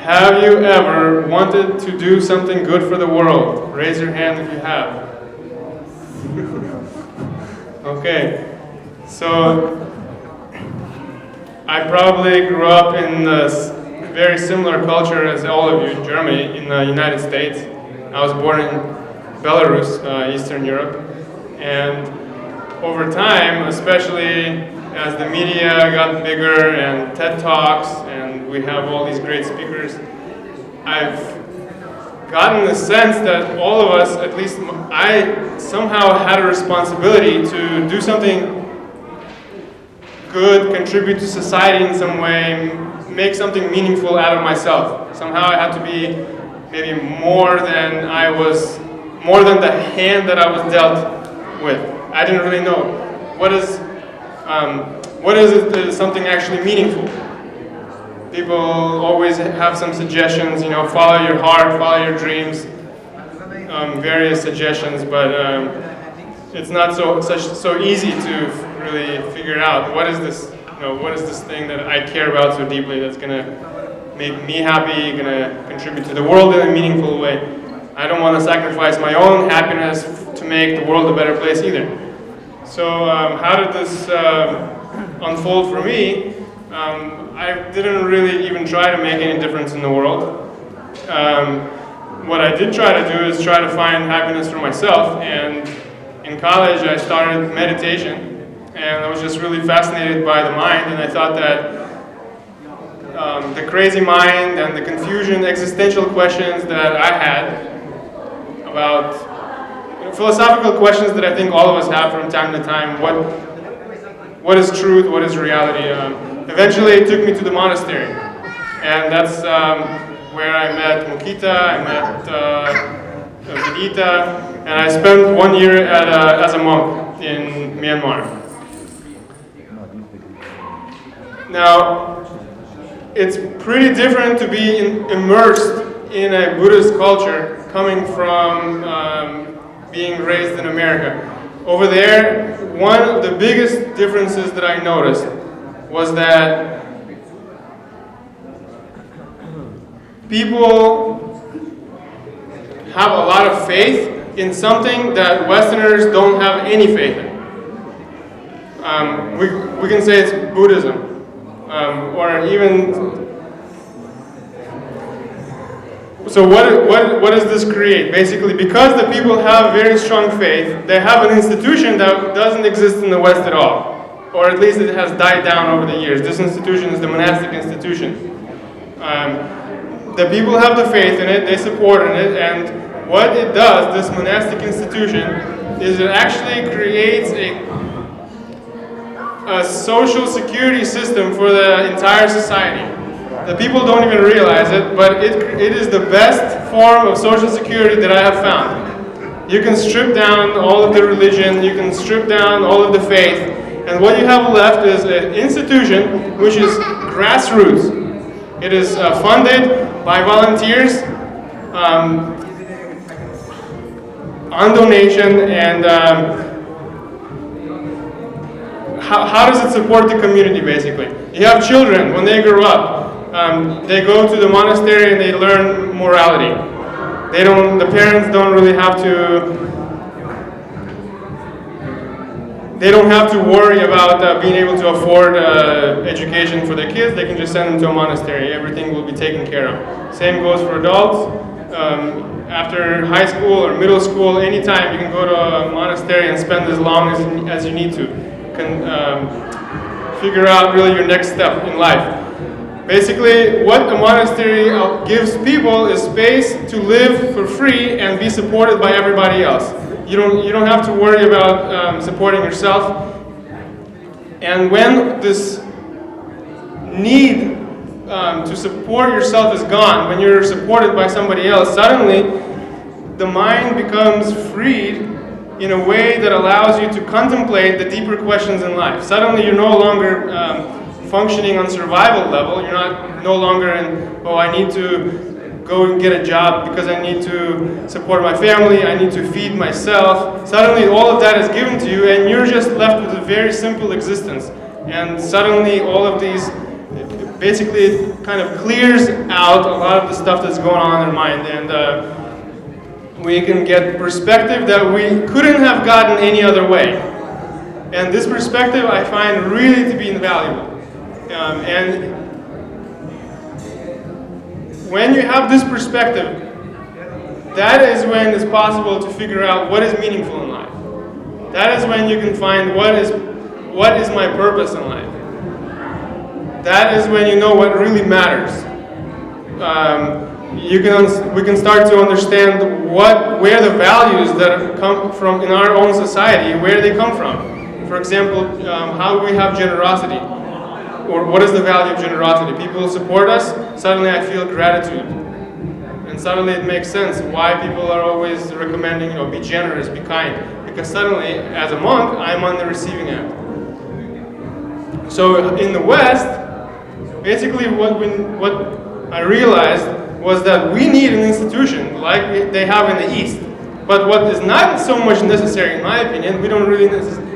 Have you ever wanted to do something good for the world? Raise your hand if you have. Okay, so I probably grew up in a very similar culture as all of you in Germany, in the United States. I was born in Belarus, Eastern Europe, and over time, especially as the media got bigger and TED Talks, and we have all these great speakers, I've gotten the sense that all of us, at least I, somehow had a responsibility to do something good, contribute to society in some way, make something meaningful out of myself. Somehow I had to be maybe more than the hand that I was dealt with. I didn't really know what is it that is something actually meaningful. People always have some suggestions, follow your heart, follow your dreams, various suggestions, but it's not so easy to really figure out what is this thing that I care about so deeply that's gonna make me happy, gonna contribute to the world in a meaningful way. I don't want to sacrifice my own happiness to make the world a better place either. So how did this unfold for me? I didn't really even try to make any difference in the world. What I did try to do is try to find happiness for myself, and in college I started meditation, and I was just really fascinated by the mind, and I thought that the crazy mind and the confusion, existential questions that I had about philosophical questions that I think all of us have from time to time. What is truth? What is reality? Eventually, it took me to the monastery, and that's where I met Nikita, I met Nikita, and I spent 1 year as a monk in Myanmar. Now, it's pretty different to be immersed in a Buddhist culture coming from being raised in America. Over there, one of the biggest differences that I noticed was that people have a lot of faith in something that Westerners don't have any faith in. We can say it's Buddhism. Or even, so what does this create? Basically, because the people have very strong faith, they have an institution that doesn't exist in the West at all, or at least it has died down over the years. This institution is the monastic institution. The people have the faith in it, they support in it, and what it does, this monastic institution, is it actually creates a social security system for the entire society. The people don't even realize it, but it is the best form of social security that I have found. You can strip down all of the religion, you can strip down all of the faith, and what you have left is an institution which is grassroots. It is funded by volunteers on donation, and how does it support the community, basically? You have children, when they grow up, they go to the monastery and they learn morality. The parents don't really have to worry about being able to afford education for their kids. They can just send them to a monastery. Everything will be taken care of. Same goes for adults. After high school or middle school, anytime you can go to a monastery and spend as long as you need to. Can figure out really your next step in life. Basically, what a monastery gives people is space to live for free and be supported by everybody else. You don't have to worry about supporting yourself. And when this need to support yourself is gone, when you're supported by somebody else, suddenly the mind becomes freed in a way that allows you to contemplate the deeper questions in life. Suddenly you're no longer functioning on survival level. You're no longer in, I need to go and get a job because I need to support my family, I need to feed myself. Suddenly all of that is given to you and you're just left with a very simple existence. And suddenly all of these basically it kind of clears out a lot of the stuff that's going on in our mind, and we can get perspective that we couldn't have gotten any other way. And this perspective I find really to be invaluable. And when you have this perspective, that is when it's possible to figure out what is meaningful in life. That is when you can find what is my purpose in life. That is when you know what really matters. We can start to understand where the values that come from in our own society, where they come from. For example, how do we have generosity? Or what is the value of generosity? People support us, suddenly I feel gratitude. And suddenly it makes sense why people are always recommending, be generous, be kind. Because suddenly, as a monk, I'm on the receiving end. So in the West, basically what I realized was that we need an institution like they have in the East. But what is not so much necessary, in my opinion, we don't really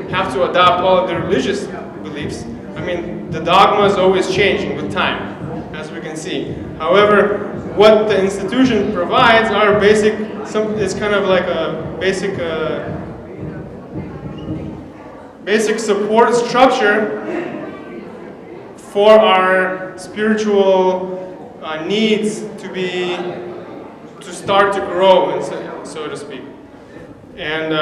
have to adopt all of the religious beliefs. I mean, the dogma is always changing with time, as we can see. However, what the institution provides are basic, it's kind of like a basic support structure for our spiritual needs to start to grow, so to speak, and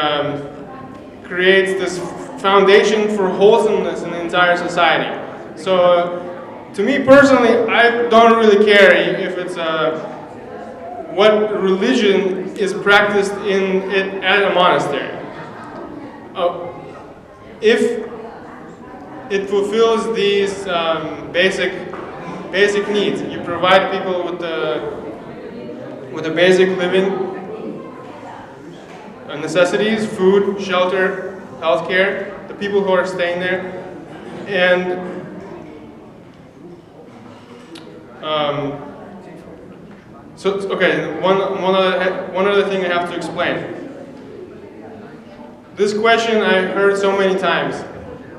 creates this foundation for wholesomeness in the entire society. So, to me personally, I don't really care if it's what religion is practiced in it at a monastery. If it fulfills these basic needs, you provide people with the basic living necessities, food, shelter, healthcare, the people who are staying there, and one other thing I have to explain. This question I heard so many times.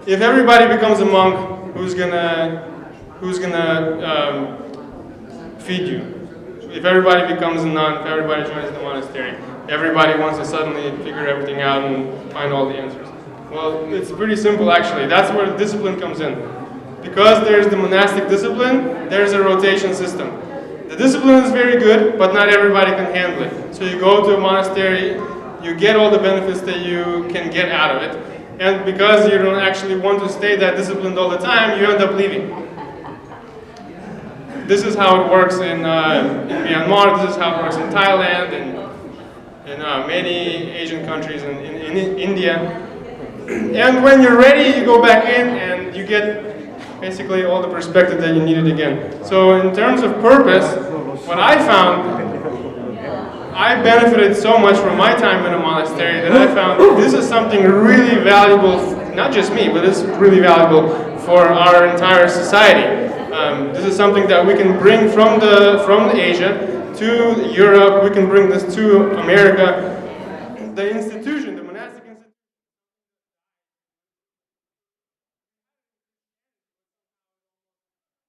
If everybody becomes a monk, who's gonna feed you? If everybody becomes a nun, if everybody joins the monastery, everybody wants to suddenly figure everything out and find all the answers. Well, it's pretty simple actually. That's where the discipline comes in. Because there's the monastic discipline, there's a rotation system. The discipline is very good, but not everybody can handle it. So you go to a monastery, you get all the benefits that you can get out of it, and because you don't actually want to stay that disciplined all the time, you end up leaving. This is how it works in Myanmar, this is how it works in Thailand, and in many Asian countries, and in India. And when you're ready, you go back in and you get basically all the perspective that you needed again. So in terms of purpose, what I found, I benefited so much from my time in a monastery that I found this is something really valuable, not just me, but it's really valuable for our entire society. This is something that we can bring from Asia to Europe, we can bring this to America. The institution